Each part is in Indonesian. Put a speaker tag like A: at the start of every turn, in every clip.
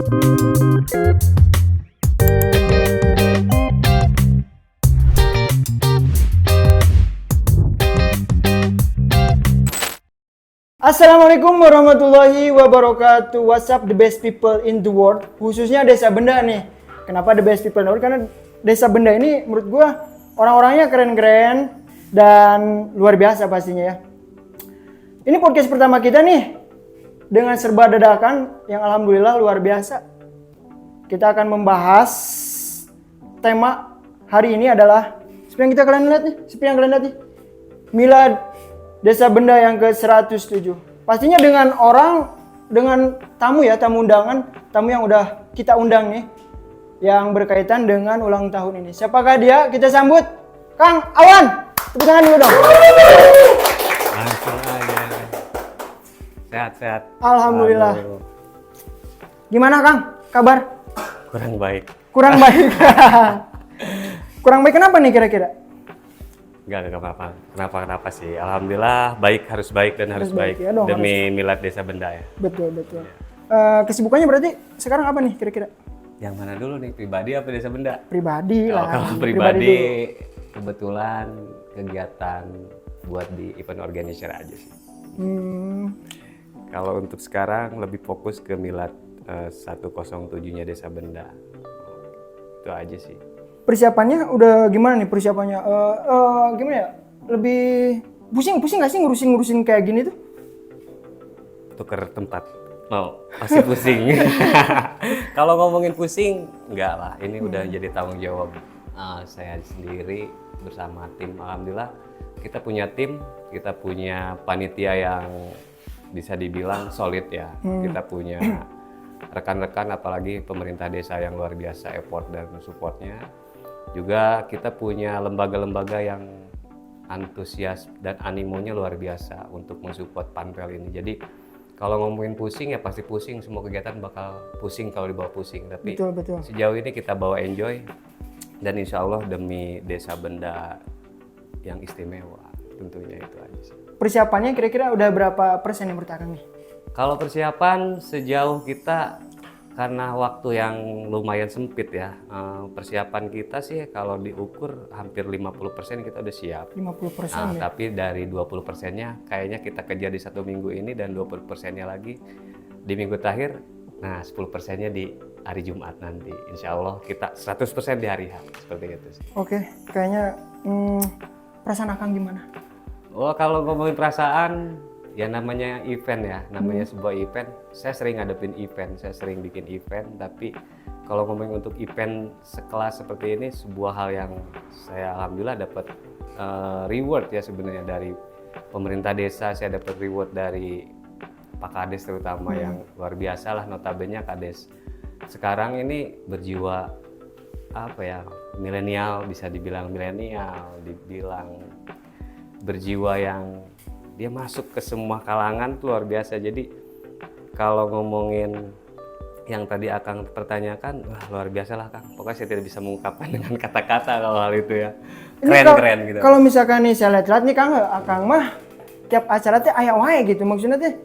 A: Assalamualaikum warahmatullahi wabarakatuh. What's up the best people in the world? Khususnya Desa Benda nih. Kenapa the best people in the world? Karena Desa Benda ini menurut gua orang-orangnya keren-keren dan luar biasa pastinya ya. Ini podcast pertama kita nih dengan serba dadakan yang alhamdulillah luar biasa. Kita akan membahas tema hari ini adalah seperti yang kalian lihat nih. Milad Desa Benda yang ke-107. Pastinya dengan tamu undangan, tamu yang udah kita undang nih yang berkaitan dengan ulang tahun ini. Siapakah dia? Kita sambut Kang Awan. Tepuk tangan dulu dong.
B: Langsung aja. Sehat-sehat.
A: Alhamdulillah.
B: Aduh.
A: Gimana Kang? Kabar?
B: Kurang baik.
A: Kurang baik. Kurang baik kenapa nih kira-kira?
B: Enggak apa-apa. Kenapa sih? Alhamdulillah baik, harus baik dan harus baik.
A: Ya dong,
B: demi Milad Desa Benda ya.
A: Betul. Kesibukannya berarti sekarang apa nih kira-kira?
B: Yang mana dulu nih? Pribadi apa Desa Benda?
A: Pribadi lah.
B: Kalau pribadi kebetulan kegiatan buat di event organizer aja sih. Kalau untuk sekarang lebih fokus ke Milad 107-nya Desa Benda. Itu aja sih.
A: Persiapannya udah gimana nih persiapannya? Gimana ya? Lebih pusing nggak sih ngurusin kayak gini tuh?
B: Tuker tempat. Pasti pusing. Kalau ngomongin pusing, enggak lah. Ini udah jadi tanggung jawab saya sendiri bersama tim. Alhamdulillah kita punya tim, kita punya panitia yang bisa dibilang solid ya. Kita punya rekan-rekan, apalagi pemerintah desa yang luar biasa effort dan supportnya. Juga kita punya lembaga-lembaga yang antusias dan animonya luar biasa untuk mensupport Panpel ini. Jadi kalau ngomongin pusing ya pasti pusing, semua kegiatan bakal pusing kalau dibawa pusing. Tapi
A: betul.
B: sejauh ini kita bawa enjoy dan insya Allah demi Desa Benda yang istimewa, tentunya itu aja sih.
A: Persiapannya kira-kira udah berapa persen yang bertahan nih?
B: Kalau persiapan sejauh kita, karena waktu yang lumayan sempit ya, persiapan kita sih kalau diukur hampir 50% kita udah siap.
A: 50% ya?
B: Tapi dari 20%-nya kayaknya kita kejar di 1 minggu ini dan 20%-nya lagi di minggu terakhir. Nah 10%-nya di hari Jumat nanti. Insya Allah kita 100% di hari H, seperti itu sih.
A: Oke, kayaknya perasaan Akang gimana?
B: Oh, kalau ngomongin perasaan, ya namanya event ya, namanya sebuah event. Saya sering ngadepin event, saya sering bikin event, tapi kalau ngomongin untuk event sekelas seperti ini, sebuah hal yang saya alhamdulillah dapat reward ya sebenarnya dari pemerintah desa. Saya dapat reward dari Pak Kades terutama yang luar biasa lah, notabene Kades sekarang ini berjiwa apa ya, milenial, bisa dibilang milenial, dibilang berjiwa yang dia masuk ke semua kalangan tuh luar biasa. Jadi kalau ngomongin yang tadi Akang pertanyakan, wah luar biasa lah Kang. Pokoknya saya tidak bisa mengungkapkan dengan kata-kata kalau hal itu ya. Keren gitu.
A: Kalau misalkan nih saya lihat nih Kang, Akang mah tiap acara teh aya wae gitu. Maksudnya teh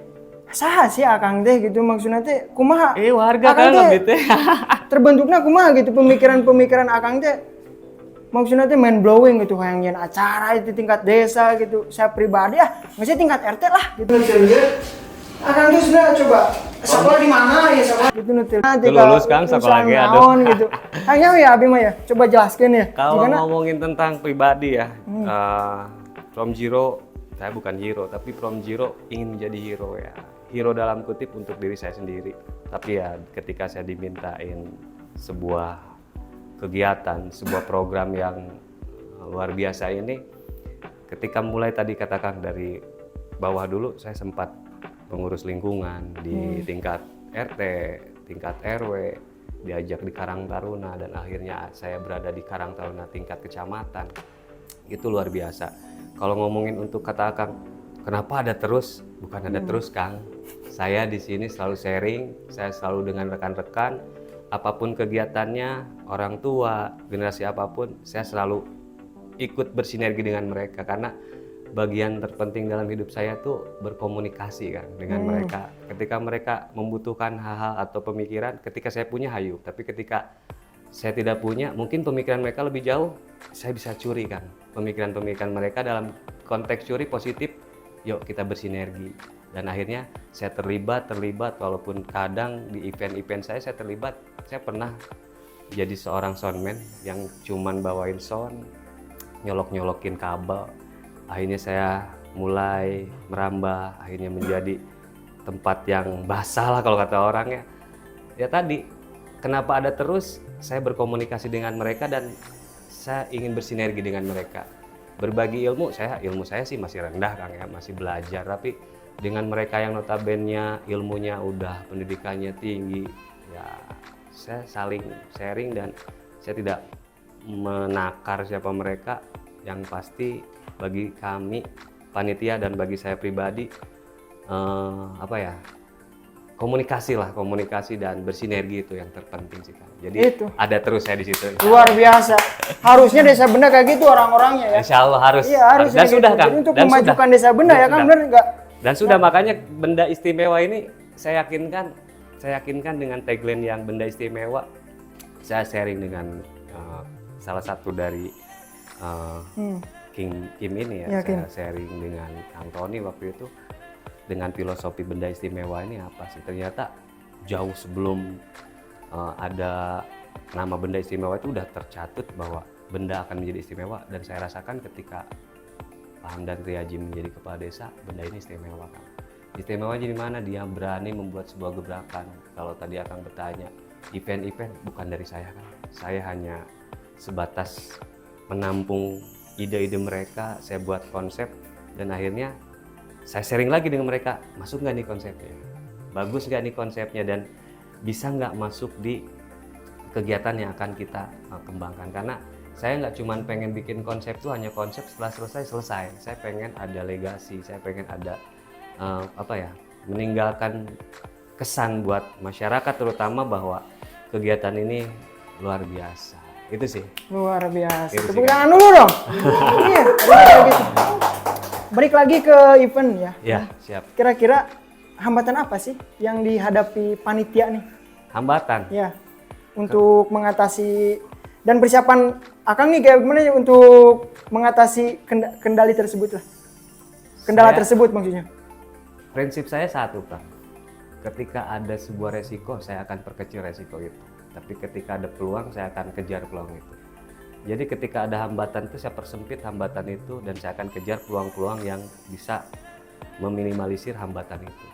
A: saha sih Akang teh gitu, maksudnya teh kumaha?
B: Warga kan lebih teh.
A: Terbentuknya kumaha gitu pemikiran Akang teh. Maksudnya tuh mind blowing gitu, kayak nyian acara itu tingkat desa gitu. Saya pribadi maksudnya tingkat RT lah gitu. Akan tuh sudah coba sekolah di mana ya sekolah gitu nutil.
B: Lulus Kang sekolah lagi aduh.
A: Gitu. Hanya ya Abi mah ya, coba jelaskan ya.
B: Kalau ngomongin tentang pribadi ya, from zero, saya bukan hero, tapi from zero ingin menjadi hero ya. Hero dalam kutip untuk diri saya sendiri. Tapi ya ketika saya dimintain sebuah kegiatan, sebuah program yang luar biasa ini, ketika mulai tadi katakan dari bawah dulu, saya sempat pengurus lingkungan di tingkat RT, tingkat RW, diajak di Karang Taruna, dan akhirnya saya berada di Karang Taruna tingkat kecamatan. Itu luar biasa. Kalau ngomongin untuk kata Kang, kenapa ada terus? Bukan ada terus Kang. Saya di sini selalu sharing, saya selalu dengan rekan-rekan, apapun kegiatannya, orang tua, generasi apapun, saya selalu ikut bersinergi dengan mereka karena bagian terpenting dalam hidup saya tuh berkomunikasi kan dengan mereka. Ketika mereka membutuhkan hal-hal atau pemikiran, ketika saya punya hayu, tapi ketika saya tidak punya, mungkin pemikiran mereka lebih jauh, saya bisa curi kan. Pemikiran-pemikiran mereka dalam konteks curi positif, yuk kita bersinergi. Dan akhirnya saya terlibat walaupun kadang di event-event saya terlibat. Saya pernah jadi seorang soundman yang cuman bawain sound, nyolok-nyolokin kabel. Akhirnya saya mulai merambah, akhirnya menjadi tempat yang basah lah kalau kata orang ya. Ya tadi, kenapa ada terus? Saya berkomunikasi dengan mereka dan saya ingin bersinergi dengan mereka. Berbagi ilmu saya sih masih rendah Kang ya, masih belajar. Tapi dengan mereka yang notabene ilmunya udah, pendidikannya tinggi, ya saya saling sharing dan saya tidak menakar siapa mereka. Yang pasti bagi kami panitia dan bagi saya pribadi komunikasi dan bersinergi itu yang terpenting sih Kang. Jadi
A: Itu.
B: ada terus saya di situ.
A: Luar biasa. Harusnya Desa Benda kayak gitu orang-orangnya ya.
B: Insya Allah harus.
A: Iya, harus
B: Dan
A: kayak
B: sudah
A: gitu.
B: Kang.
A: Jadi untuk
B: Dan
A: memajukan
B: sudah.
A: Desa Benda ya kan,
B: Sudah.
A: bener nggak?
B: Dan sudah makanya benda istimewa ini saya yakinkan dengan tagline yang benda istimewa. Saya sharing dengan salah satu dari Kim ini ya,
A: Ya, Kim.
B: saya sharing dengan Kang Tony waktu itu dengan filosofi benda istimewa ini apa sih. Ternyata jauh sebelum ada nama benda istimewa itu udah tercatut bahwa benda akan menjadi istimewa, dan saya rasakan ketika Pak Hamdan Triaji menjadi kepala desa, benda ini istimewa Kang. Istimewa jadi mana? Dia berani membuat sebuah gebrakan. Kalau tadi Akang bertanya, event-event bukan dari saya kan. Saya hanya sebatas menampung ide-ide mereka, saya buat konsep, dan akhirnya saya sharing lagi dengan mereka, masuk nggak nih konsepnya? Bagus nggak nih konsepnya? Dan bisa nggak masuk di kegiatan yang akan kita kembangkan? Karena saya nggak cuma pengen bikin konsep itu hanya konsep setelah selesai. Saya pengen ada legasi, saya pengen ada meninggalkan kesan buat masyarakat terutama bahwa kegiatan ini luar biasa. Itu sih.
A: Luar biasa.
B: Itu sih,
A: Tepuk
B: Kang.
A: tangan dulu dong. Iya, kayak gitu. Balik lagi ke event ya.
B: Ya, siap.
A: Kira-kira hambatan apa sih yang dihadapi panitia nih?
B: Hambatan.
A: Ya, untuk mengatasi dan persiapan Akang nih kayak gimana ya untuk mengatasi kendali tersebut lah. Kendala tersebut maksudnya.
B: Prinsip saya satu Kang. Ketika ada sebuah resiko, saya akan perkecil resiko itu. Tapi ketika ada peluang, saya akan kejar peluang itu. Jadi ketika ada hambatan itu, saya persempit hambatan itu dan saya akan kejar peluang-peluang yang bisa meminimalisir hambatan itu.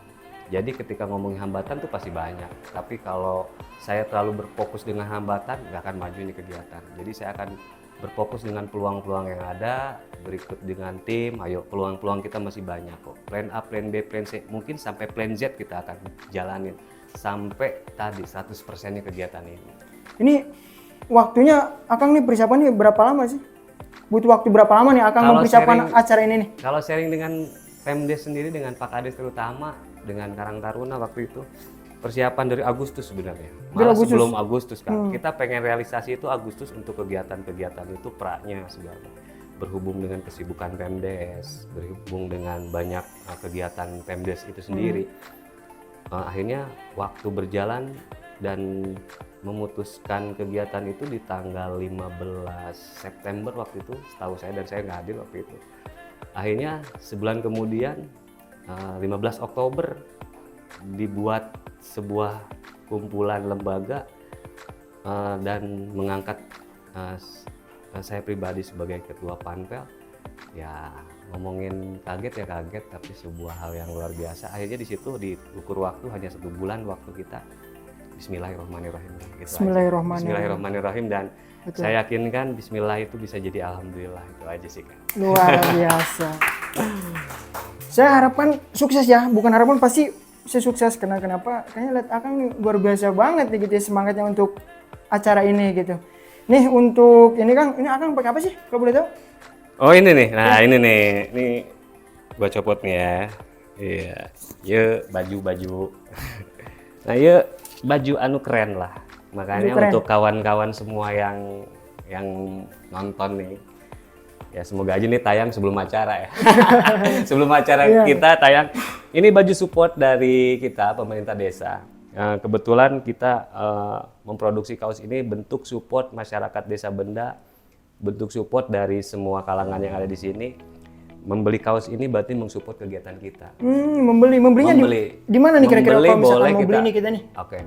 B: Jadi ketika ngomongin hambatan itu pasti banyak. Tapi kalau saya terlalu berfokus dengan hambatan, nggak akan maju ini kegiatan. Jadi saya akan berfokus dengan peluang-peluang yang ada, berikut dengan tim, ayo peluang-peluang kita masih banyak kok. Plan A, plan B, plan C, mungkin sampai plan Z kita akan jalanin. Sampai tadi 100%-nya kegiatan ini.
A: Ini waktunya Akang nih persiapan nih berapa lama sih? Butuh waktu berapa lama nih Akang
B: Kalau
A: mempersiapkan
B: sharing-
A: acara ini nih?
B: Kalau sharing dengan Pemdes sendiri, dengan Pak Kades terutama, dengan Karang Taruna waktu itu, persiapan dari Agustus sebenarnya. Malah
A: Agustus?
B: sebelum Agustus kan. Kita pengen realisasi itu Agustus untuk kegiatan-kegiatan itu praknya segala. Berhubung dengan kesibukan Pemdes, berhubung dengan banyak kegiatan Pemdes itu sendiri. Akhirnya waktu berjalan dan memutuskan kegiatan itu di tanggal 15 September waktu itu, setahu saya, dan saya nggak hadir waktu itu. Akhirnya sebulan kemudian 15 Oktober dibuat sebuah kumpulan lembaga dan mengangkat saya pribadi sebagai ketua panpel. Ya ngomongin kaget ya kaget, tapi sebuah hal yang luar biasa. Akhirnya di situ diukur waktu hanya 1 bulan waktu kita. Bismillahirrahmanirrahim. Gitu
A: Bismillahirrahmanirrahim.
B: Bismillahirrahmanirrahim, dan
A: Betul.
B: saya yakinkan Bismillah itu bisa jadi Alhamdulillah, itu aja sih Kak.
A: Luar biasa. Saya harapkan sukses ya, bukan harapan, pasti saya sukses. Kenapa? Kayaknya lihat Akang nih luar biasa banget nih gitu ya, semangatnya untuk acara ini gitu. Nih untuk ini Kang, ini Akang pakai apa sih kalau boleh tahu?
B: Oh ini nih, nah ini nih, ini gua copot nih ya. Iya, yuk baju-baju. Nah yuk baju anu keren lah. Makanya
A: Baju keren.
B: untuk kawan-kawan semua yang nonton nih, Ya semoga aja nih tayang sebelum acara ya. Sebelum acara kita tayang. Ini baju support dari kita pemerintah desa. Kebetulan kita memproduksi kaos ini bentuk support masyarakat Desa Benda, bentuk support dari semua kalangan yang ada di sini. Membeli kaos ini berarti mensupport kegiatan kita.
A: Membelinya di mana nih kira-kira kalau misalkan mau beli nih kita nih?
B: Oke.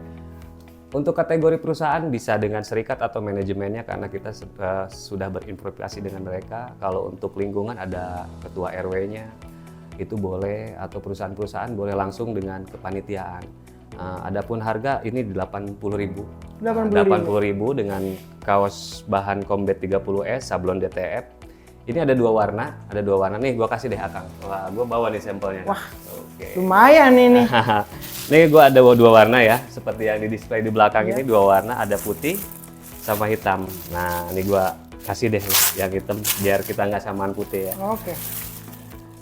B: Untuk kategori perusahaan bisa dengan serikat atau manajemennya karena kita sudah berinvestasi dengan mereka. Kalau untuk lingkungan ada ketua RW-nya itu boleh, atau perusahaan-perusahaan boleh langsung dengan kepanitiaan. Adapun harga ini 80.000. 80.000 dengan kaos bahan Combat 30S sablon DTF. Ini ada dua warna nih, gua kasih deh Akang. Wah, gua bawa nih sampelnya.
A: Wah, lumayan ini.
B: Nih gua ada dua warna ya, seperti yang di display di belakang ini, dua warna, ada putih sama hitam. Nah, ini gua kasih deh yang hitam biar kita nggak samaan putih ya.
A: Oke.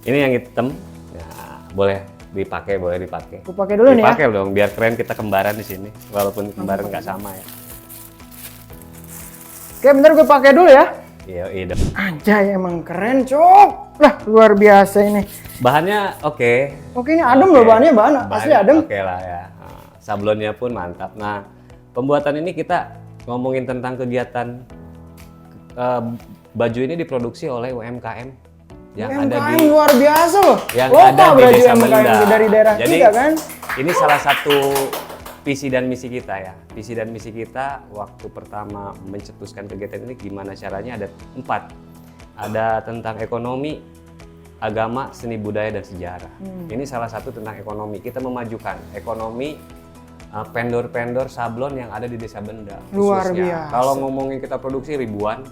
B: Ini yang hitam, nah, boleh dipakai.
A: Gua pakai dulu nih ya.
B: Dipakai dong, biar keren kita kembaran di sini, walaupun kembaran nggak sama ya.
A: Oke, bentar gue pakai dulu ya.
B: Iya.
A: Anjay, emang keren, Cok. Lah, luar biasa ini.
B: Bahannya oke.
A: Oke, ini adem loh bahannya, asli adem.
B: Oke lah ya. Sablonnya pun mantap. Nah, pembuatan ini kita ngomongin tentang kegiatan baju ini diproduksi oleh UMKM yang ada di
A: luar biasa loh.
B: Yang
A: lokal
B: ada di
A: berarti
B: Desa
A: UMKM
B: Benda.
A: dari daerah
B: Jadi,
A: kita kan.
B: Ini salah satu visi dan misi kita ya. Visi dan misi kita waktu pertama mencetuskan kegiatan ini gimana caranya, ada 4. Ada tentang ekonomi, agama, seni budaya, dan sejarah. Ini salah satu tentang ekonomi. Kita memajukan ekonomi vendor-vendor sablon yang ada di Desa Benda.
A: Luar
B: khususnya.
A: biasa.
B: Kalau ngomongin kita produksi ribuan,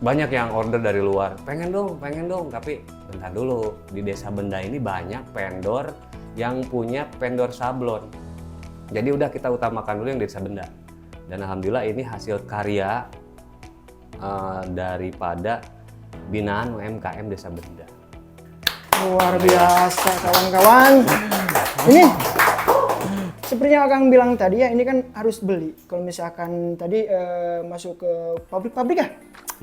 B: banyak yang order dari luar. Pengen dong. Tapi bentar dulu, di Desa Benda ini banyak vendor yang punya vendor sablon. Jadi udah kita utamakan dulu yang Desa Benda. Dan alhamdulillah ini hasil karya daripada binaan UMKM Desa Benda.
A: Luar biasa kawan-kawan. Ini seperti yang Akang bilang tadi ya, ini kan harus beli. Kalau misalkan tadi masuk ke pabrik-pabrik ya?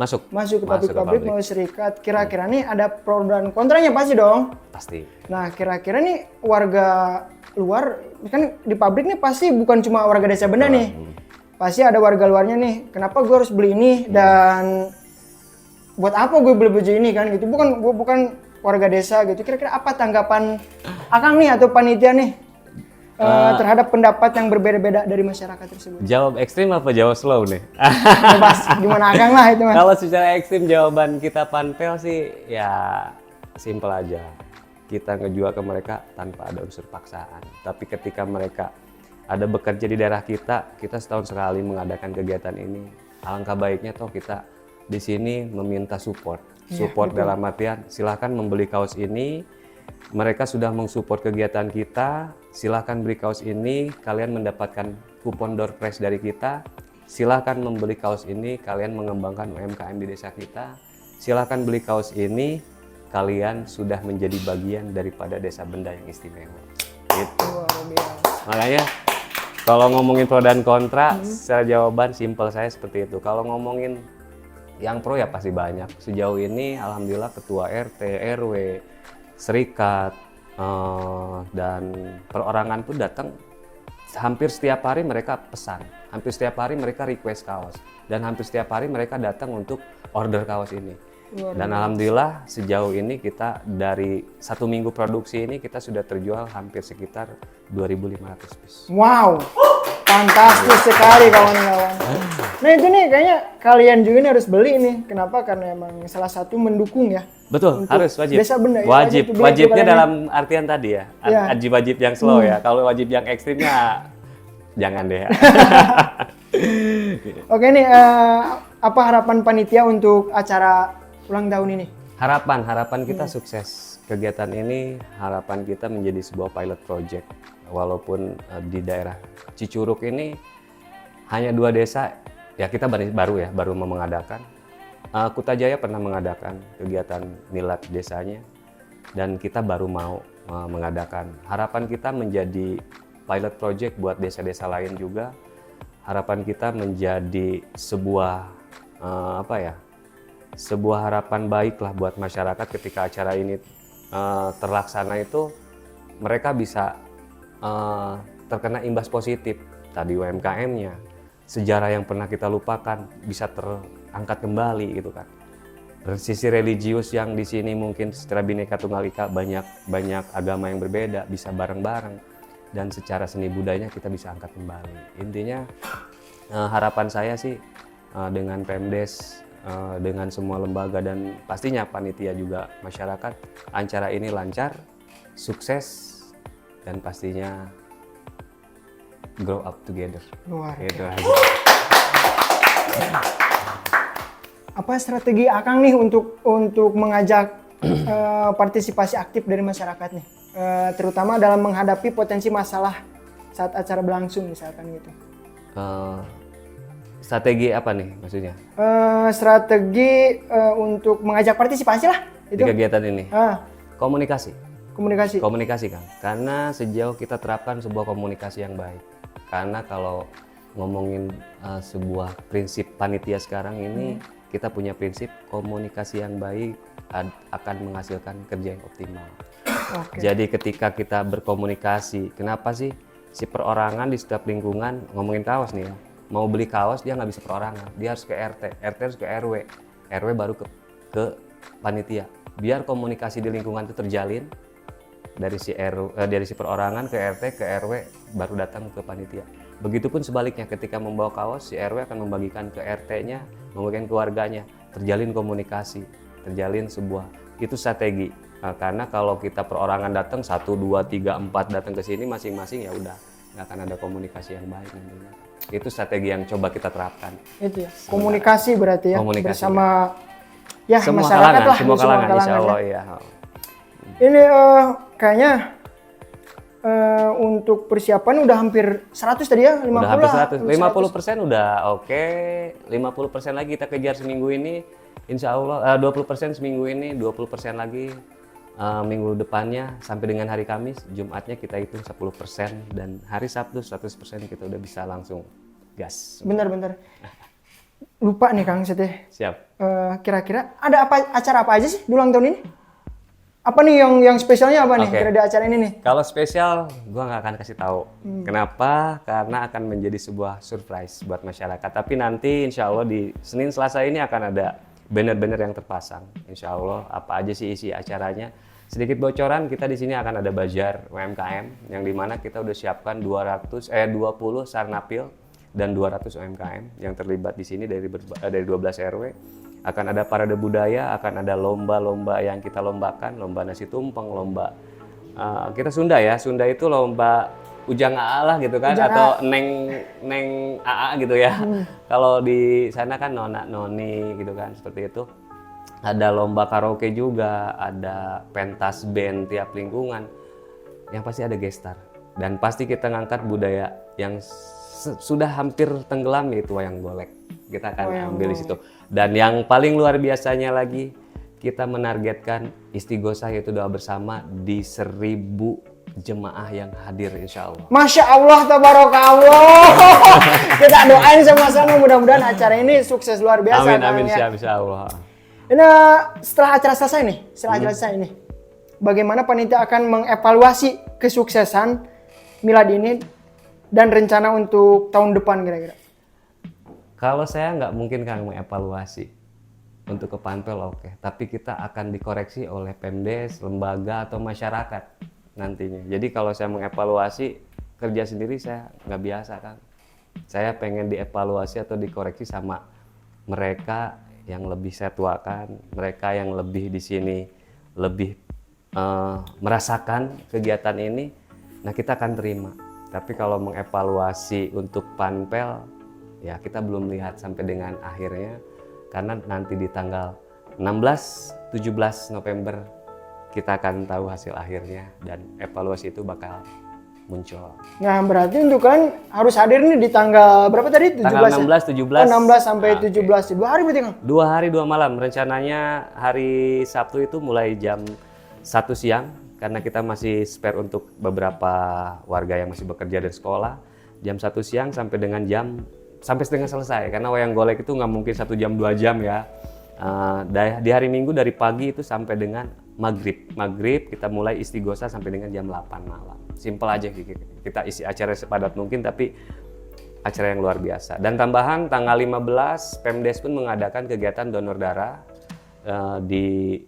B: Masuk
A: ke pabrik-pabrik mau serikat. Kira-kira nih ada pro dan kontranya pasti dong?
B: Pasti.
A: Nah, kira-kira nih warga luar, kan di pabrik nih pasti bukan cuma warga Desa Benda nih. Pasti ada warga luarnya nih. Kenapa gue harus beli ini dan buat apa gue beli baju ini kan gitu. Gue bukan warga desa gitu. Kira-kira apa tanggapan Akang nih atau panitia nih terhadap pendapat yang berbeda-beda dari masyarakat tersebut?
B: Jawab ekstrim apa jawab slow nih?
A: Bebas, gimana Akang lah itu Mas.
B: Kalau secara ekstrim jawaban kita Panpel sih ya simple aja. Kita ngejual ke mereka tanpa ada unsur paksaan. Tapi ketika mereka ada bekerja di daerah kita setahun sekali mengadakan kegiatan ini. Alangkah baiknya toh kita di sini meminta support. Support dalam artian silahkan membeli kaos ini. Mereka sudah mensupport kegiatan kita. Silahkan beli kaos ini, kalian mendapatkan kupon door prize dari kita. Silahkan membeli kaos ini, kalian mengembangkan UMKM di desa kita. Silahkan beli kaos ini, kalian sudah menjadi bagian daripada Desa Benda yang istimewa. Gitu. Makanya kalau ngomongin pro dan kontra, secara jawaban simpel saya seperti itu. Kalau ngomongin yang pro ya pasti banyak. Sejauh ini alhamdulillah ketua RT, RW, serikat, dan perorangan pun datang. Hampir setiap hari mereka pesan, hampir setiap hari mereka request kaos, dan hampir setiap hari mereka datang untuk order kaos ini. Dan alhamdulillah sejauh ini kita dari 1 minggu produksi ini kita sudah terjual hampir sekitar 2.500 piece.
A: Wow, fantastis sekali kawan-kawan. Nah itu nih kayaknya kalian juga nih harus beli nih. Kenapa? Karena emang salah satu mendukung ya.
B: Betul, harus wajib.
A: Desa Benda ya.
B: Wajibnya dalam artian tadi ya. Wajib yang slow ya. Kalau wajib yang ekstrimnya jangan deh.
A: Oke nih, apa harapan panitia untuk acara ulang tahun ini?
B: Harapan kita sukses. Kegiatan ini harapan kita menjadi sebuah pilot project. Walaupun di daerah Cicurug ini hanya 2 desa, ya kita baru mau mengadakan. Kutajaya pernah mengadakan kegiatan milad desanya, dan kita baru mau mengadakan. Harapan kita menjadi pilot project buat desa-desa lain juga. Harapan kita menjadi sebuah sebuah harapan baik lah buat masyarakat ketika acara ini terlaksana itu mereka bisa terkena imbas positif. Tadi UMKM-nya, sejarah yang pernah kita lupakan bisa terangkat kembali gitu kan. Sisi religius yang di sini mungkin secara Bhinneka Tunggal Ika banyak agama yang berbeda bisa bareng-bareng, dan secara seni budayanya kita bisa angkat kembali. Intinya harapan saya sih dengan Pemdes, dengan semua lembaga dan pastinya panitia juga masyarakat, acara ini lancar, sukses, dan pastinya grow up together.
A: Luar
B: Gitu
A: biasa.
B: aja.
A: Apa strategi Akang nih untuk mengajak partisipasi aktif dari masyarakat nih, terutama dalam menghadapi potensi masalah saat acara berlangsung misalkan gitu?
B: Strategi apa nih maksudnya
A: Strategi untuk mengajak partisipasi lah
B: di
A: itu.
B: kegiatan ini? Komunikasi kan, karena sejauh kita terapkan sebuah komunikasi yang baik. Karena kalau ngomongin sebuah prinsip panitia sekarang ini, kita punya prinsip komunikasi yang baik akan menghasilkan kerja yang optimal.
A: Oke.
B: Jadi ketika kita berkomunikasi, kenapa sih si perorangan di setiap lingkungan, ngomongin kaos nih ya, mau beli kaos dia nggak bisa perorangan, dia harus ke RT, RT harus ke RW, RW baru ke panitia. Biar komunikasi di lingkungan itu terjalin, dari si perorangan ke RT ke RW baru datang ke panitia. Begitupun sebaliknya, ketika membawa kaos, si RW akan membagikan ke RT-nya, membagikan keluarganya, terjalin komunikasi, terjalin sebuah, itu strategi. Karena kalau kita perorangan datang 1, 2, 3, 4 datang ke sini masing-masing, ya udah nggak akan ada komunikasi yang baik nantinya. Itu strategi yang coba kita terapkan.
A: Itu ya, komunikasi berarti ya,
B: Komunikasi,
A: bersama ya
B: semua
A: masyarakat
B: kalangan,
A: lah,
B: semua kalangan, insya
A: ya.
B: Allah ya.
A: Ini kayaknya untuk persiapan udah hampir 100 tadi ya, 50
B: Udah hampir
A: lah.
B: 100. 50% udah oke. 50% lagi kita kejar seminggu ini. Insya Allah 20% seminggu ini, 20% lagi minggu depannya, sampai dengan hari Kamis. Jumatnya kita hitung 10%, dan hari Sabtu 100% kita udah bisa langsung gas.
A: Bentar. Lupa nih Kang Seteh.
B: Siap.
A: Kira-kira ada acara apa aja sih di ulang tahun ini? Apa nih yang spesialnya apa nih kira di acara ini nih?
B: Kalau spesial, gua nggak akan kasih tahu. Kenapa? Karena akan menjadi sebuah surprise buat masyarakat. Tapi nanti insya Allah di Senin Selasa ini akan ada banner-banner yang terpasang. Insya Allah apa aja sih isi acaranya. Sedikit bocoran, kita di sini akan ada bazar UMKM yang dimana kita udah siapkan 20 sarnapil dan 200 UMKM yang terlibat di sini dari 12 RW. Akan ada parade budaya, akan ada lomba-lomba yang kita lombakan, lomba nasi tumpeng, lomba kita Sunda ya. Sunda itu lomba ujang AA lah gitu kan, atau neng AA gitu ya. Kalau di sana kan nona noni gitu kan, seperti itu. Ada lomba karaoke juga, ada pentas band tiap lingkungan. Yang pasti ada gestar, dan pasti kita ngangkat budaya yang sudah hampir tenggelam, yaitu wayang golek. Kita akan ambil di situ. Dan yang paling luar biasanya lagi, kita menargetkan istighosah, yaitu doa bersama di 1000 jemaah yang hadir insya Allah.
A: Masya Allah, tabarakallah. Kita doain sama-sama, mudah-mudahan acara ini sukses luar biasa.
B: Amin,
A: ya.
B: siap, insya Allah.
A: Ini setelah acara selesai nih, bagaimana panitia akan mengevaluasi kesuksesan milad ini dan rencana untuk tahun depan kira-kira?
B: Kalau saya nggak mungkin kan mengevaluasi untuk ke Panpel, oke. Tapi kita akan dikoreksi oleh Pemdes, lembaga atau masyarakat nantinya. Jadi kalau saya mengevaluasi kerja sendiri saya nggak biasa kan. Saya pengen dievaluasi atau dikoreksi sama mereka yang lebih saya tuakan, mereka yang lebih di sini lebih merasakan kegiatan ini. Nah kita akan terima. Tapi kalau mengevaluasi untuk Panpel, ya kita belum lihat sampai dengan akhirnya, karena nanti di tanggal 16-17 November kita akan tahu hasil akhirnya, dan evaluasi itu bakal muncul.
A: Nah berarti untuk kalian harus hadir nih di tanggal berapa tadi? 17
B: tanggal 16, 17.
A: 16 sampai 17, 2 hari berarti Kang?
B: 2 hari 2 malam, rencananya hari Sabtu itu mulai jam 1 siang, karena kita masih spare untuk beberapa warga yang masih bekerja dan sekolah. Jam 1 siang sampai dengan sampai setengah selesai, karena wayang golek itu nggak mungkin 1 jam 2 jam ya. Di hari Minggu dari pagi itu sampai dengan maghrib kita mulai istighosa sampai dengan jam 8 malam. Simpel aja, kita isi acara sepadat mungkin tapi acara yang luar biasa. Dan tambahan tanggal 15 Pemdes pun mengadakan kegiatan donor darah di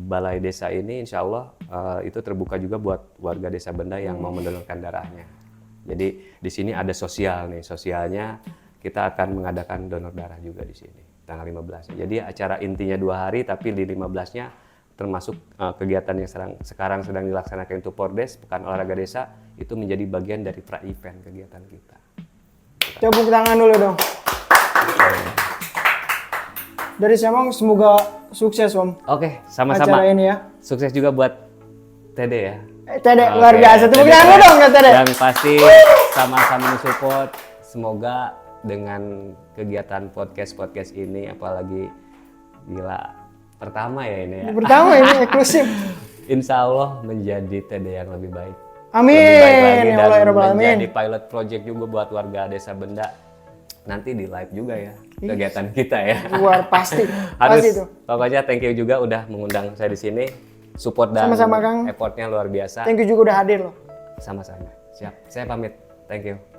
B: balai desa ini. Insya Allah itu terbuka juga buat warga desa Benda yang mau mendonorkan darahnya. Jadi di sini ada sosial nih, sosialnya kita akan mengadakan donor darah juga di sini tanggal 15. Jadi acara intinya 2 hari, tapi di 15-nya termasuk kegiatan yang sekarang sedang dilaksanakan itu Pordes, Pekan Olahraga Desa, itu menjadi bagian dari pra-event kegiatan kita.
A: Tepuk tangan dulu dong. Dari Semang semoga sukses Om.
B: Oke, sama-sama.
A: Acara ini ya.
B: Sukses juga buat Tede ya.
A: Tede luar biasa. Tepuk tangan dulu dong Tede.
B: Dan pasti sama-sama support. Semoga dengan kegiatan podcast ini, apalagi gila pertama ya ini ya.
A: Pertama ini eksklusif.
B: Insya Allah menjadi TD yang lebih baik.
A: Amin.
B: Lebih baik lagi
A: Ya Allah, ya
B: dan
A: Rabbal Alamin.
B: menjadi pilot project juga buat warga desa Benda. Nanti di live juga ya kegiatan kita ya.
A: Luar pasti.
B: Harus.
A: Pasti tuh.
B: Pokoknya thank you juga udah mengundang saya di sini. Support dan
A: Sama-sama, Kang.
B: effortnya luar biasa.
A: Thank you juga udah hadir loh.
B: Sama-sama. Siap. Saya pamit. Thank you.